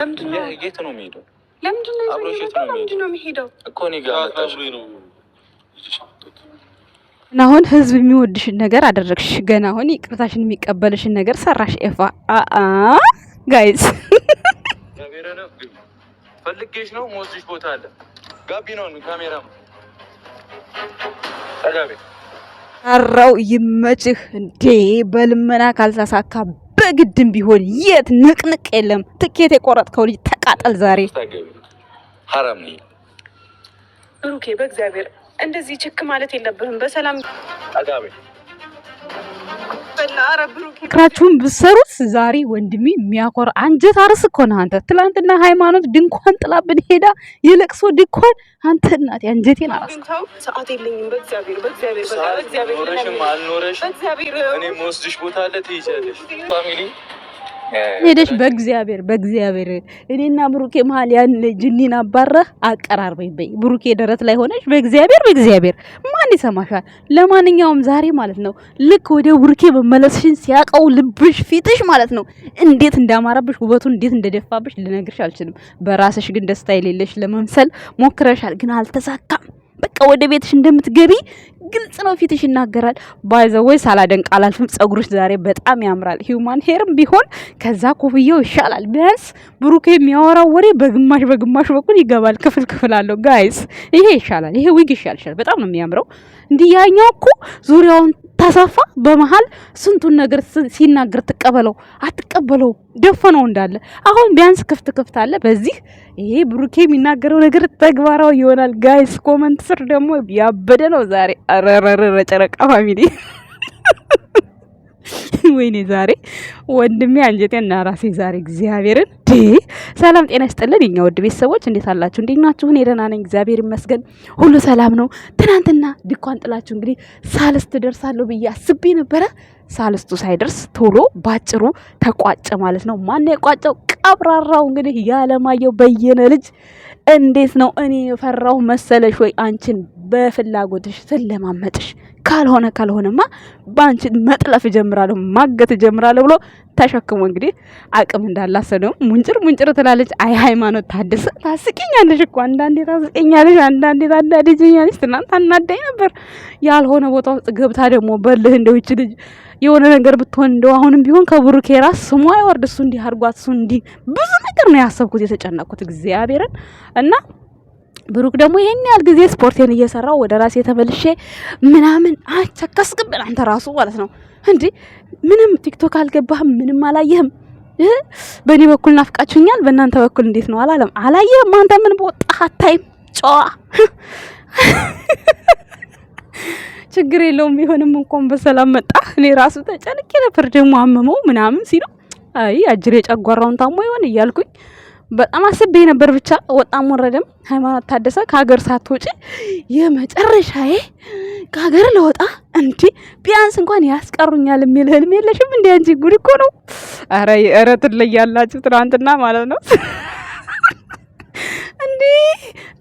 የት ነው የሚሄደው? ለምንድን ነው የሚሄደው እኮ እኔ ጋር ነው። አሁን ህዝብ የሚወድሽን ነገር አደረግሽ። ገና አሁን ይቅርታሽን የሚቀበልሽን ነገር ሰራሽ። ኤፋ ጋይስ ፈልጌሽ ነው ሞዝሽ ቦታ አለ። ጋቢናውን ካሜራ አጋቤ አራው ይመችህ እንዴ። በልመና ካልተሳካ በግድም ቢሆን የት ንቅንቅ የለም። ትኬት የቆረጥከው ልጅ ተቃጠል ዛሬ። ሐራም ነኝ ብሩኬ፣ በእግዚአብሔር እንደዚህ ችክ ማለት የለብህም። በሰላም አጋቤ ክራችሁን ብሰሩት ዛሬ ወንድሜ የሚያኮራ አንጀት አርስ እኮ ነህ አንተ። ትላንትና ሃይማኖት ድንኳን ጥላብን ሄዳ የለቅሶ ድንኳን አንተ እናት አንጀቴን አራስ። ሰዓት የለኝም። በእግዚአብሔር ኖረሽም አልኖረሽ እኔ የምወስድሽ ቦታ አለ ትይዣለሽ። ፋሚሊ ሄደሽ በእግዚአብሔር እኔና ብሩኬ መሀል ያን ጅኒን አባረህ አቀራርበኝ በይ። ብሩኬ ደረት ላይ ሆነሽ በእግዚአብሔር ማን ይሰማሻል? ለማንኛውም ዛሬ ማለት ነው ልክ ወደ ብሩኬ በመለስሽን ሲያቀው ልብሽ ፊትሽ ማለት ነው እንዴት እንዳማረብሽ ውበቱን እንዴት እንደደፋብሽ ልነግርሽ አልችልም። በራስሽ ግን ደስታ የሌለሽ ለመምሰል ሞክረሻል፣ ግን አልተሳካም። በቃ ወደ ቤትሽ እንደምትገቢ ግልጽ ነው፣ ፊትሽ ይናገራል። ባይዘወይ ሳላደንቅ አላልፍም። ጸጉርሽ ዛሬ በጣም ያምራል። ሂውማን ሄርም ቢሆን ከዛ ኮፍያው ይሻላል። ቢያንስ ብሩኬ የሚያወራው ወሬ በግማሽ በኩል ይገባል። ክፍል አለው ጋይስ። ይሄ ይሻላል። ይሄ ዊግ ይሻልሻል። በጣም ነው የሚያምረው። እንዲህ ያኛው እኮ ዙሪያውን ታሳፋ በመሃል ስንቱን ነገር ሲናገር አትቀበለው ደፈነው እንዳለ። አሁን ቢያንስ ክፍት አለ። በዚህ ይሄ ብሩኬ የሚናገረው ነገር ተግባራዊ ይሆናል ጋይስ። ኮመንት ስር ደግሞ ያበደ ነው ዛሬ። አረረረ ጨረቃ ፋሚሊ ወይኔ ዛሬ ወንድሜ አንጀቴና ራሴ ዛሬ እግዚአብሔርን ሰላም ጤና ይስጥልን የኛ ውድ ቤተሰቦች እንዴት አላችሁ? እንዴት ናችሁ? እኔ ደህና ነኝ እግዚአብሔር ይመስገን፣ ሁሉ ሰላም ነው። ትናንትና ድኳን ጥላችሁ እንግዲህ ሳልስት ደርሳለሁ ብዬ አስቤ ነበረ። ሳልስቱ ሳይደርስ ቶሎ ባጭሩ ተቋጨ ማለት ነው። ማን የቋጨው? ቀብራራው እንግዲህ ያለማየሁ በየነ ልጅ። እንዴት ነው እኔ የፈራው መሰለሽ ወይ? አንቺን በፍላጎትሽ ስለማመጥሽ ካልሆነማ ባንቺ መጥለፍ ጀምራለሁ ማገት ጀምራለሁ ብሎ ተሸክሞ እንግዲህ አቅም እንዳላሰደው ሙንጭር ትላለች። አይ ሃይማኖት ታደሰ ታስቂኛለሽ እኮ አንዳንዴ ታስቂኛለሽ፣ አንዳንዴ ታዳድጂኛለሽ። ትናንት አናዳኝ ነበር። ያልሆነ ቦታ ውስጥ ገብታ ደግሞ በልህ እንደው ይች ልጅ የሆነ ነገር ብትሆን እንደው አሁንም ቢሆን ከብሩኬ ራስ ስሟ አይወርድ። እሱ እንዲህ አድርጓት እሱ እንዲህ ብዙ ነገር ነው ያሰብኩት የተጨነቅኩት እግዚአብሔርን። እና ብሩክ ደግሞ ይሄን ያህል ጊዜ ስፖርቴን እየሰራው ወደ ራሴ ተመልሼ ምናምን አቸከስክብን አንተ ራሱ ማለት ነው እንዴ። ምንም ቲክቶክ አልገባህም፣ ምንም አላየህም። በእኔ በኩል ናፍቃችሁኛል፣ በእናንተ በኩል እንዴት ነው አላለም? አላየህም አንተ ምን በወጣህ አታይም? ጨዋ ችግር የለውም ቢሆንም እንኳን በሰላም መጣ። እኔ ራሱ ተጨንቄ ነበር። ደግሞ አመመው ምናምን ሲለው አይ አጅሬ ጨጓራውን ታሞ ይሆን እያልኩኝ በጣም አስቤ ነበር። ብቻ ወጣም ወረደም ሃይማኖት ታደሰ ከሀገር ሳትወጪ የመጨረሻዬ ከሀገር ለወጣ እንዴ ቢያንስ እንኳን ያስቀሩኛል የሚል ህልም የለሽም እንዴ አንቺ? ጉድ እኮ ነው። ኧረ ትለያላችሁ ትናንትና ማለት ነው እንዴ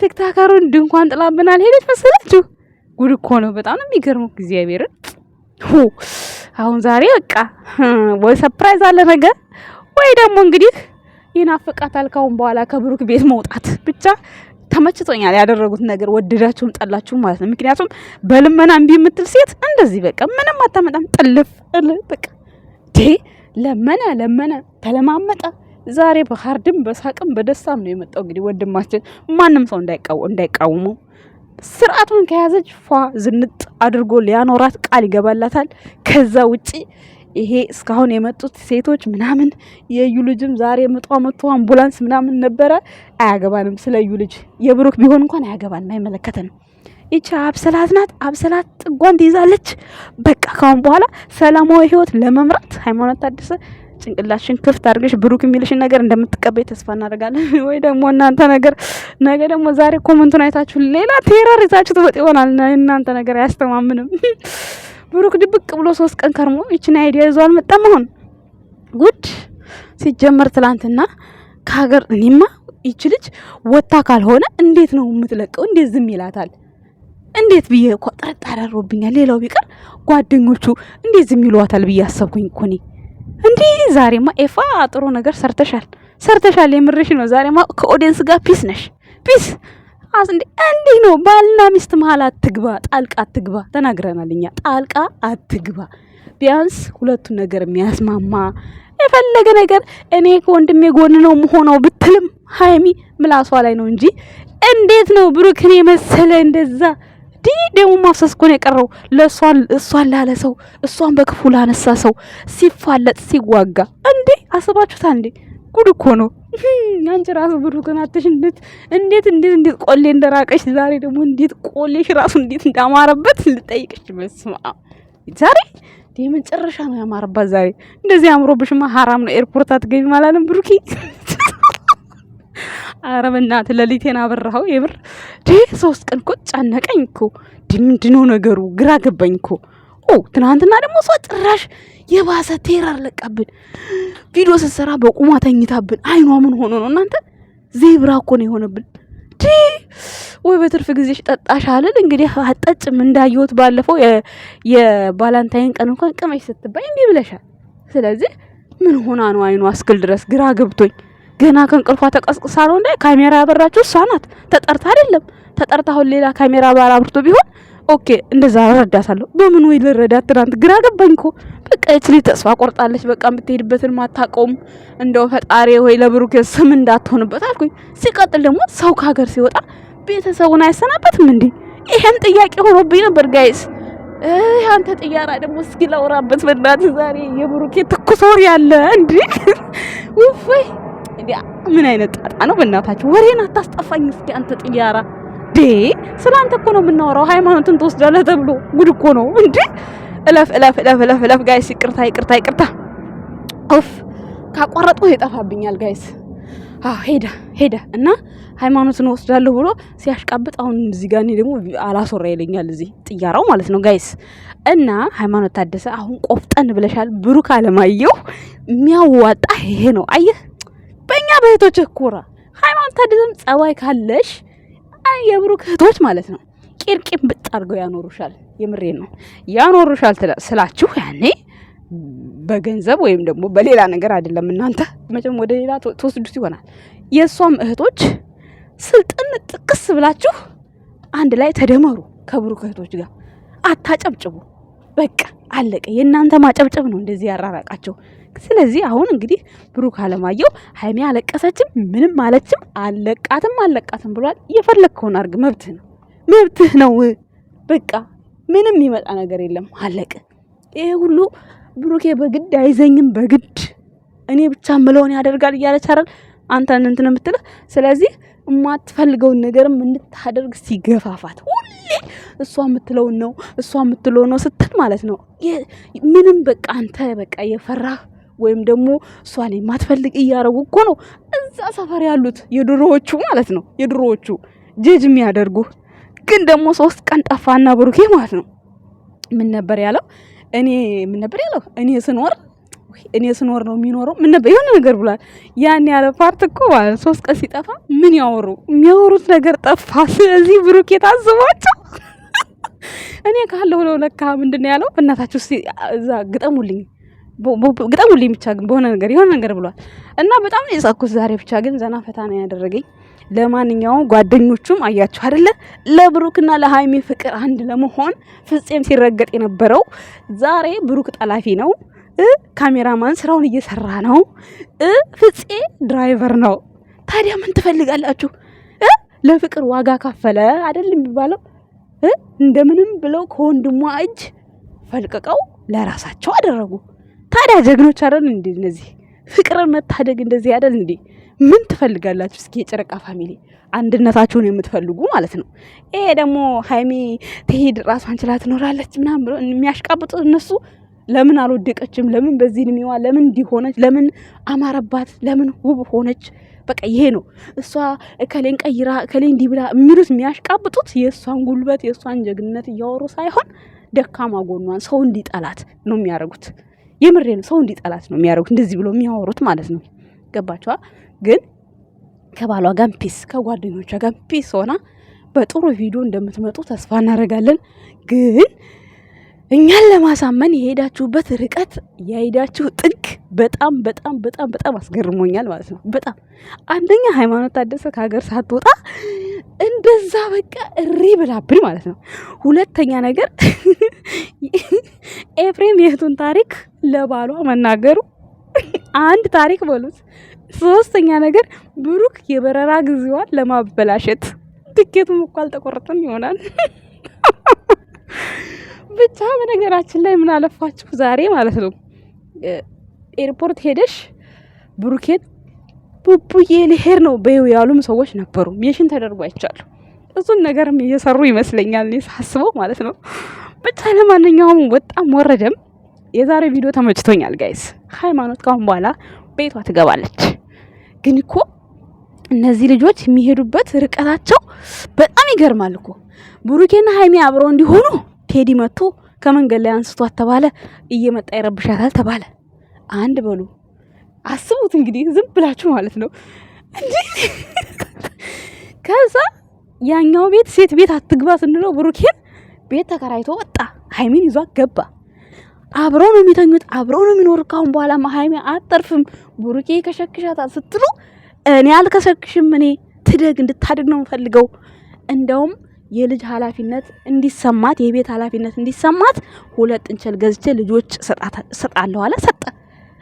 ቲክታከሩን ድንኳን ጥላብናል ሄደች መሰላችሁ? ጉድ እኮ ነው። በጣም ነው የሚገርመው እግዚአብሔርን። አሁን ዛሬ በቃ ወይ ሰርፕራይዝ አለ ነገር ወይ ደግሞ እንግዲህ ይናፍቃታል ካሁን በኋላ ከብሩክ ቤት መውጣት። ብቻ ተመችቶኛል ያደረጉት ነገር ወደዳችሁም ጠላችሁም ማለት ነው። ምክንያቱም በልመና እምቢ የምትል ሴት እንደዚህ በቃ ምንም አታመጣም። ጥልፍ በቃ ለመነ ተለማመጠ። ዛሬ በሃርድም በሳቅም በደስታም ነው የመጣው። እንግዲህ ወንድማችን ማንም ሰው እንዳይቃወመው ስርዓቱን ከያዘች ፏ ዝንጥ አድርጎ ሊያኖራት ቃል ይገባላታል። ከዛ ውጪ ይሄ እስካሁን የመጡት ሴቶች ምናምን የዩ ልጅም ዛሬ መጥቶ አምቡላንስ ምናምን ነበረ። አያገባንም ስለ ዩ ልጅ። የብሩክ ቢሆን እንኳን አያገባንም፣ አይመለከተንም። ይቺ አብሰላት ናት። አብሰላት ጥጓን ትይዛለች። በቃ ካሁን በኋላ ሰላማዊ ህይወት ለመምራት ሃይማኖት ታደሰ ጭንቅላሽን ክፍት አድርገሽ ብሩክ የሚልሽን ነገር እንደምትቀበይ ተስፋ እናደርጋለን። ወይ ደግሞ እናንተ ነገር ነገ ደግሞ ዛሬ ኮመንቱን አይታችሁ ሌላ ቴረር ይዛችሁ ትወጥ ይሆናል። እናንተ ነገር አያስተማምንም። ብሩክ ድብቅ ብሎ 3 ቀን ከርሞ ይችን አይዲያ ይዞ አልመጣም። አሁን ጉድ ሲጀመር ትላንትና ከሀገር እኔማ ይች ልጅ ወጣ ካልሆነ እንዴት ነው የምትለቀው? እንዴት ዝም ይላታል? እንዴት ብዬ እኮ ጥርጣሬ አድሮብኛል። ሌላው ቢቀር ጓደኞቹ እንዴት ዝም ይሏታል ብዬ አሰብኩኝ እኮ እኔ እንዴ ዛሬማ ኤፋ ጥሩ ነገር ሰርተሻል። የምርሽ ነው። ዛሬማ ከኦዲየንስ ጋር ፒስ ነሽ። ፒስ እንዴ ነው። ባልና ሚስት መሀል አትግባ፣ ጣልቃ አትግባ ተናግረናል እኛ። ጣልቃ አትግባ። ቢያንስ ሁለቱን ነገር የሚያስማማ የፈለገ ነገር እኔ ከወንድሜ ጎን ነው መሆነው ብትልም ሃይሚ ምላሷ ላይ ነው እንጂ እንዴት ነው ብሩክን የመሰለ እንደዛ ደግሞ ማፍሰስ እኮ ነው የቀረው እሷን ላለ ሰው እሷን በክፉ ላነሳ ሰው ሲፋለጥ ሲዋጋ እንዴ አስባችሁታ እንዴ? ጉድ እኮ ነው። አንቺ ራሱ ብሩክን አትሽ እንዴት ቆሌ እንደራቀሽ ዛሬ ደግሞ እንዴት ቆሌሽ ራሱ እንዴት እንዳማረበት ልጠይቅሽ። በስማ ዛሬ የመጨረሻ ነው ያማረባት ዛሬ። እንደዚህ አምሮብሽማ ሐራም ነው ኤርፖርት አትገቢ ማለትም ብሩኪ። ኧረ በእናትህ ሌሊቴን አበራኸው የምር። 3 ቀን እኮ ጫነቀኝ እኮ ምንድነው ነገሩ? ግራ ገባኝ እኮ። ትናንትና ደግሞ እሷ ጭራሽ የባሰ ቴራር ለቃብን። ቪዲዮ ስትሰራ በቁማ ተኝታብን። አይኗ ምን ሆኖ ነው እናንተ? ዜብራ እኮ ነው የሆነብን። ወይ በትርፍ ጊዜሽ ጠጣሽ አለን እንግዲህ አጠጭም እንዳየሁት ባለፈው የባላንታይን ቀን እንኳን ቅመሽ ስትባይ እንዴ ብለሻል። ስለዚህ ምን ሆና ነው አይኗ እስክል ድረስ ግራ ገብቶኝ ገና ከእንቅልፏ ተቀስቅሳ ነው እንዴ? ካሜራ ያበራችሁ እሷ ናት። ተጠርታ አይደለም። ተጠርታ አሁን ሌላ ካሜራ ባላ አብርቶ ቢሆን ኦኬ እንደዛ ረዳታለሁ። በምን ወይ ልረዳት? ትናንት ግራ ገባኝ እኮ በቃ እቺ ተስፋ ቆርጣለች። በቃ የምትሄድበትን ማታቆም እንደው ፈጣሪ ወይ ለብሩክ ስም እንዳትሆንበት አልኩኝ። ሲቀጥል ደግሞ ሰው ከሀገር ሲወጣ ቤተሰቡን አይሰናበትም እንዴ? ይሄም ጥያቄ ሆኖብኝ ነበር ጋይስ። አንተ ጥያራ ደግሞ እስኪ ላውራበት በእናትህ ዛሬ የብሩክ ትኩስ ወሬ ያለ እንዴ? ውይ ምን አይነት ጣጣ ነው በእናታችሁ? ወሬን አታስጠፋኝ እስኪ አንተ ጥያራ ስላንተ እኮ ነው የምናወራው። ሃይማኖትን ትወስዳለህ ተብሎ ጉድ እኮ ነው እንዴ! እለፍ ጋይስ። ይቅርታ ኦፍ ካቋረጡ ይጠፋብኛል ጋይስ። ሄደ እና ሃይማኖትን ወስዳለሁ ብሎ ሲያሽቃብጥ አሁን እዚህ ጋር እኔ ደግሞ አላሶራ ይለኛል እዚህ ጥያራው ማለት ነው ጋይስ። እና ሃይማኖት ታደሰ አሁን ቆፍጠን ብለሻል። ብሩክ አለማየሁ የሚያዋጣ ይሄ ነው። አየህ በእኛ በእህቶች ኩራ። ሃይማኖት ታደሰም ጸባይ ካለሽ የብሩክ እህቶች ማለት ነው ቂርቂም ብጥ አድርገው ያኖሩሻል። የምሬን ነው ያኖሩሻል ስላችሁ ያኔ በገንዘብ ወይም ደግሞ በሌላ ነገር አይደለም። እናንተ መቼም ወደ ሌላ ተወስዱት ይሆናል። የእሷም እህቶች ስልጥን ጥቅስ ብላችሁ አንድ ላይ ተደመሩ ከብሩክ እህቶች ጋር። አታጨብጭቡ። በቃ አለቀ። የእናንተ ማጨብጨብ ነው እንደዚህ ያራራቃቸው። ስለዚህ አሁን እንግዲህ ብሩክ አለማየሁ ሃይሚ አለቀሰችም ምንም ማለችም አለቃትም ብሏል። እየፈለግከውን አድርግ፣ መብትህ ነው። በቃ ምንም ይመጣ ነገር የለም። አለቀ። ይሄ ሁሉ ብሩኬ በግድ አይዘኝም፣ በግድ እኔ ብቻ ምለውን ያደርጋል እያለች አይደል አንተን እንትን የምትልህ። ስለዚህ የማትፈልገውን ነገርም እንድታደርግ ሲገፋፋት ሁሌ እሷ የምትለውን ነው ስትል ማለት ነው። ምንም በቃ አንተ በቃ የፈራህ ወይም ደግሞ እሷን የማትፈልግ እያረጉ እኮ ነው እዛ ሰፈር ያሉት የድሮዎቹ ማለት ነው። የድሮዎቹ ጀጅ የሚያደርጉ ግን ደግሞ 3 ቀን ጠፋና ብሩኬ ማለት ነው ምን ነበር ያለው? እኔ ስኖር ነው የሚኖረው ምን ነበር የሆነ ነገር ብሏል። ያን ያለ ፓርት እኮ ማለት 3 ቀን ሲጠፋ ምን የሚያወሩት ነገር ጠፋ። ስለዚህ ብሩኬ ታዝቧቸው እኔ ካለው ነው ለካ ምንድነው ያለው? እናታችሁ እዛ ግጠሙልኝ ብቻ ግን በሆነ ነገር የሆነ ነገር ብሏል እና በጣም ነው የሳኩት ዛሬ። ብቻ ግን ዘና ፈታ ነው ያደረገኝ። ለማንኛውም ጓደኞቹም አያችሁ አይደለ ለብሩክና ለሃይሚ ፍቅር አንድ ለመሆን ፍጼም ሲረገጥ የነበረው ዛሬ ብሩክ ጠላፊ ነው፣ ካሜራማን ስራውን እየሰራ ነው፣ ፍጼ ድራይቨር ነው። ታዲያ ምን ትፈልጋላችሁ? ለፍቅር ዋጋ ከፈለ አይደል የሚባለው? እንደምንም ብለው ከወንድሟ እጅ ፈልቅቀው ለራሳቸው አደረጉ። ታዲያ ጀግኖች አይደል እንዴ እነዚህ? ፍቅርን መታደግ እንደዚህ አይደል እንዴ? ምን ትፈልጋላችሁ? እስኪ የጨረቃ ፋሚሊ አንድነታችሁን የምትፈልጉ ማለት ነው። ይሄ ደግሞ ሃይሚ ትሄድ ራሷን ችላ ትኖራለች ምናምን ብሎ የሚያሽቃብጡ እነሱ ለምን አልወደቀችም? ለምን በዚህ እድሜዋ ለምን እንዲሆነች? ለምን አማረባት? ለምን ውብ ሆነች? በቃ ይሄ ነው። እሷ እከሌን ቀይራ እከሌን እንዲህ ብላ የሚሉት የሚያሽቃብጡት የእሷን ጉልበት የእሷን ጀግንነት እያወሩ ሳይሆን ደካማ ጎኗን ሰው እንዲጠላት ነው የሚያደርጉት። የምሬን ሰው እንዲጠላት ነው የሚያደርጉት እንደዚህ ብሎ የሚያወሩት ማለት ነው። ገባችኋ? ግን ከባሏ ጋር ፒስ ከጓደኞቿ ጋር ፒስ ሆና በጥሩ ቪዲዮ እንደምትመጡ ተስፋ እናደርጋለን። ግን እኛን ለማሳመን የሄዳችሁበት ርቀት የሄዳችሁ ጥግ በጣም በጣም በጣም በጣም አስገርሞኛል ማለት ነው። በጣም አንደኛ ሃይማኖት ታደሰ ከሀገር ሳትወጣ እንደዛ በቃ እሪ ብላብን ማለት ነው። ሁለተኛ ነገር ኤፍሬም የእህቱን ታሪክ ለባሏ መናገሩ አንድ ታሪክ በሉት። ሶስተኛ ነገር ብሩክ የበረራ ጊዜዋን ለማበላሸት ትኬቱም እኮ አልተቆረጠም ይሆናል። ብቻ በነገራችን ላይ ምን አለፋችሁ ዛሬ ማለት ነው ኤርፖርት ሄደሽ ብሩኬን ቡቡዬ ልሄድ ነው በይው ያሉም ሰዎች ነበሩ። ሜሽን ተደርጎ አይቻለሁ። እሱን ነገርም እየሰሩ ይመስለኛል እኔ ሳስበው ማለት ነው። ብቻ ለማንኛውም ወጣም ወረደም የዛሬ ቪዲዮ ተመችቶኛል ጋይስ። ሃይማኖት ካሁን በኋላ ቤቷ ትገባለች። ግን እኮ እነዚህ ልጆች የሚሄዱበት ርቀታቸው በጣም ይገርማል እኮ። ብሩኬና ሃይሚ አብረው እንዲሆኑ ቴዲ መጥቶ ከመንገድ ላይ አንስቷት ተባለ፣ እየመጣ ይረብሻታል ተባለ። አንድ በሉ አስቡት እንግዲህ ዝም ብላችሁ ማለት ነው እንዴ። ከዛ ያኛው ቤት ሴት ቤት አትግባ ስንለው ብሩኬን ቤት ተከራይቶ ወጣ፣ ሃይሚን ይዟት ገባ። አብረው ነው የሚተኙት፣ አብረው ነው የሚኖር። ካሁን በኋላ ሃይሚ አትጠርፍም፣ ብሩኬ ከሸክሻታል ስትሉ እኔ አልከሰክሽም፣ እኔ ትደግ እንድታድግ ነው የምፈልገው። እንደውም የልጅ ኃላፊነት እንዲሰማት የቤት ኃላፊነት እንዲሰማት 2 እንቸል ገዝቼ ልጆች ሰጣለሁ አለ። ሰጠ።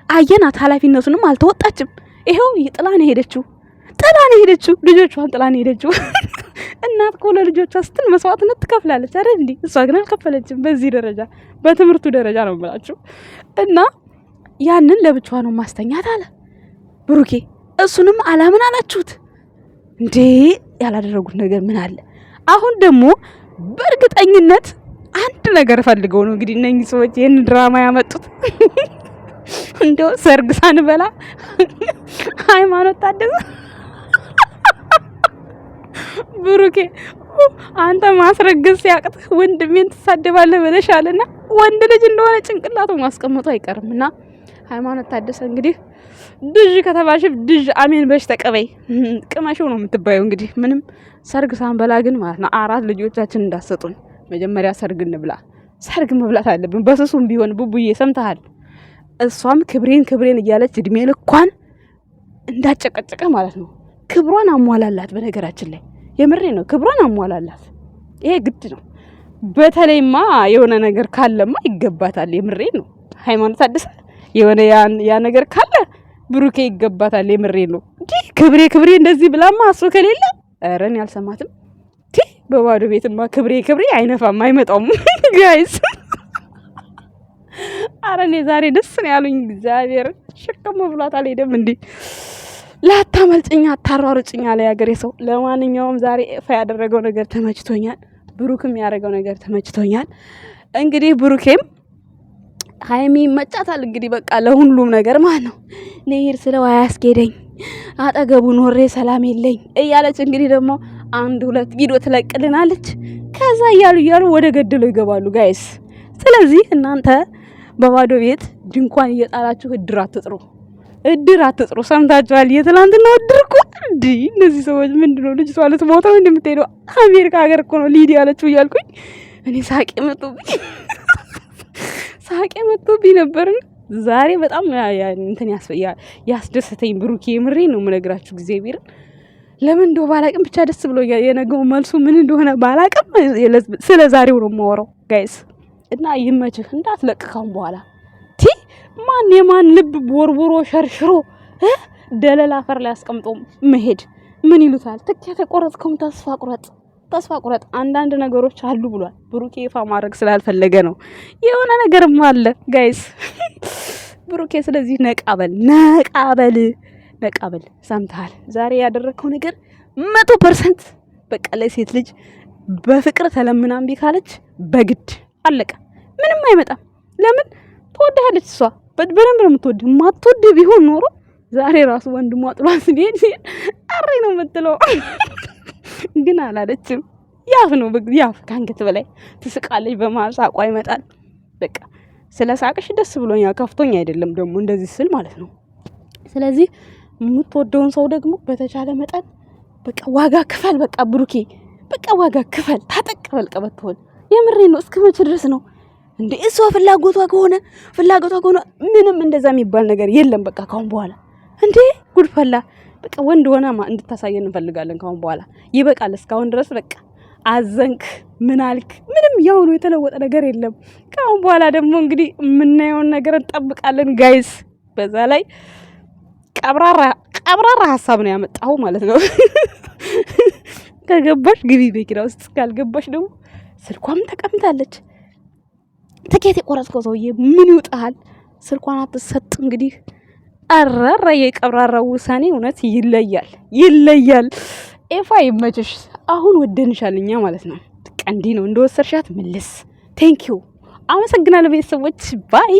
አየናት፣ ኃላፊነቱንም አልተወጣችም። ይሄው ጥላን ሄደችው፣ ልጆቿን ጥላን ሄደችው። እናት እኮ ለልጆቿ ስትል መስዋዕትነት ትከፍላለች አይደል እንዴ? እሷ ግን አልከፈለችም። በዚህ ደረጃ በትምህርቱ ደረጃ ነው የምላችሁ። እና ያንን ለብቻዋ ነው ማስተኛት አለ ብሩኬ። እሱንም አላምን አላችሁት እንዴ? ያላደረጉት ነገር ምን አለ? አሁን ደግሞ በእርግጠኝነት አንድ ነገር ፈልገው ነው እንግዲህ እነኚህ ሰዎች ይሄን ድራማ ያመጡት። እንደው ሰርግ ሳንበላ ሃይማኖት ታደሰ ብሩኬ አንተ ማስረገዝ ሲያቅት ወንድሜን ትሳደባለህ ብለሻልና ወንድ ልጅ እንደሆነ ጭንቅላቱ ማስቀመጡ አይቀርምና ሃይማኖት ታደሰ እንግዲህ ድጅ ከተባሽ ድጅ አሜን በሽ ተቀበይ ቅመሽው ነው የምትባየው። እንግዲህ ምንም ሰርግ ሳንበላ ግን ማለት ነው 4 ልጆቻችን እንዳሰጡን መጀመሪያ ሰርግ እንብላ። ሰርግ መብላት አለብን በስሱም ቢሆን ቡቡዬ ሰምተሃል። እሷም ክብሬን እያለች እድሜ ልኳን እንዳጨቀጨቀ ማለት ነው። ክብሯን አሟላላት። በነገራችን ላይ የምሬ ነው፣ ክብሯን አሟላላት። ይሄ ግድ ነው። በተለይማ የሆነ ነገር ካለማ ይገባታል። የምሬ ነው። ሃይማኖት ታደሰ የሆነ ያ ነገር ካለ ብሩኬ ይገባታል። የምሬ ነው እንዴ ክብሬ እንደዚህ ብላማ አሶ ከሌለ አረን ያልሰማትም ቲ በባዶ ቤትማ ክብሬ አይነፋም አይመጣውም ጋይስ። አረኔ ዛሬ ደስ ነው ያሉኝ። እግዚአብሔር ሸከም ብሏት አልሄደም እንዴ ላታመልጭኛ አታሯሩጭኛ ላይ ያገሬ ሰው። ለማንኛውም ዛሬ ያደረገው ነገር ተመችቶኛል። ብሩክም ያደረገው ነገር ተመችቶኛል። እንግዲህ ብሩኬም ሃይሚ መጫታል እንግዲህ በቃ ለሁሉም ነገር ማለት ነው። ልሄድ ስለው አያስኬደኝ አጠገቡ ኖሬ ሰላም የለኝ እያለች እንግዲህ ደግሞ 1-2 ቪዲዮ ትለቅልናለች። ከዛ እያሉ ወደ ገደለው ይገባሉ ጋይስ። ስለዚህ እናንተ በባዶ ቤት ድንኳን እየጣላችሁ እድር አትጥሩ። ሰምታችኋል? የትላንትና እድር እኮ እንዴ! እነዚህ ሰዎች ምንድነው? ልጅቷ ልትሞት ነው እንደምትሄደው አሜሪካ ሀገር እኮ ነው ሊዲ ያለችው እያልኩኝ እኔ ሳቄ መጥቶብኝ ነበርን። ዛሬ በጣም እንትን ያስደሰተኝ ብሩኬ የምሬ ነው የምነግራችሁ። ጊዜ ቢር ለምን እንደው ባላቅም ብቻ ደስ ብሎኛል። የነገው መልሱ ምን እንደሆነ ባላቅም ስለ ዛሬው ነው የማወራው ጋይስ። እና ይመችህ እንዳትለቅካውን በኋላ ማን የማን ልብ ቦርቦሮ ሸርሽሮ ደለላ አፈር ላይ አስቀምጦ መሄድ ምን ይሉታል? ትኬት የቆረጥከውም ተስፋ ቁረጥ። አንዳንድ ነገሮች አሉ ብሏል ብሩኬ። ይፋ ማድረግ ስላልፈለገ ነው። የሆነ ነገርም አለ ጋይስ ብሩኬ። ስለዚህ ነቃበል ሰምተሃል? ዛሬ ያደረግከው ነገር 100% በቃ ለሴት ልጅ በፍቅር ተለምና እምቢ ካለች በግድ አለቀ። ምንም አይመጣም። ለምን ትወድሃለች እሷ በደንብ ነው የምትወድ። ማትወድ ቢሆን ኖሮ ዛሬ ራሱ ወንድሟ ጥሏት ሲሄድ አሬ ነው የምትለው። ግን አላለችም። ያፍ ነው ያፍ ካንገት በላይ ትስቃለች። በመሀል ሳቋ ይመጣል። በቃ ስለ ሳቅሽ ደስ ብሎኛል፣ ከፍቶኝ አይደለም ደግሞ እንደዚህ ስል ማለት ነው። ስለዚህ የምትወደውን ሰው ደግሞ በተቻለ መጠን በቃ ዋጋ ክፈል። በቃ ብሩኬ በቃ ዋጋ ክፈል። ታጠቅ በልቀ በትሆን የምሬ ነው። እስከ መቼ ድረስ ነው እንዴ እሷ ፍላጎቷ ከሆነ ምንም እንደዛ የሚባል ነገር የለም። በቃ ካሁን በኋላ እንዴ ጉድፈላ በቃ ወንድ ሆናማ እንድታሳየን እንፈልጋለን። ካሁን በኋላ ይበቃል። እስካሁን ድረስ በቃ አዘንክ ምን አልክ ምንም ያው ነው፣ የተለወጠ ነገር የለም። ካሁን በኋላ ደግሞ እንግዲህ የምናየውን ነገር እንጠብቃለን ጋይስ። በዛ ላይ ቀብራራ ሀሳብ ነው ያመጣው ማለት ነው። ከገባሽ ግቢ በኪራ ውስጥ፣ ካልገባሽ ደግሞ ስልኳም ተቀምጣለች። ትኬት የቆረጥከው ሰውዬ ምን ይውጣል? ስልኳን አትሰጥ እንግዲህ። አራራ የቀብራራው ውሳኔ እውነት ይለያል። ኤፋ ይመችሽ። አሁን ወደንሻልኛ ማለት ነው። ቀንዲ ነው እንደወሰርሻት መልስ። ቴንኪዩ አመሰግናለሁ ቤተሰቦች ባይ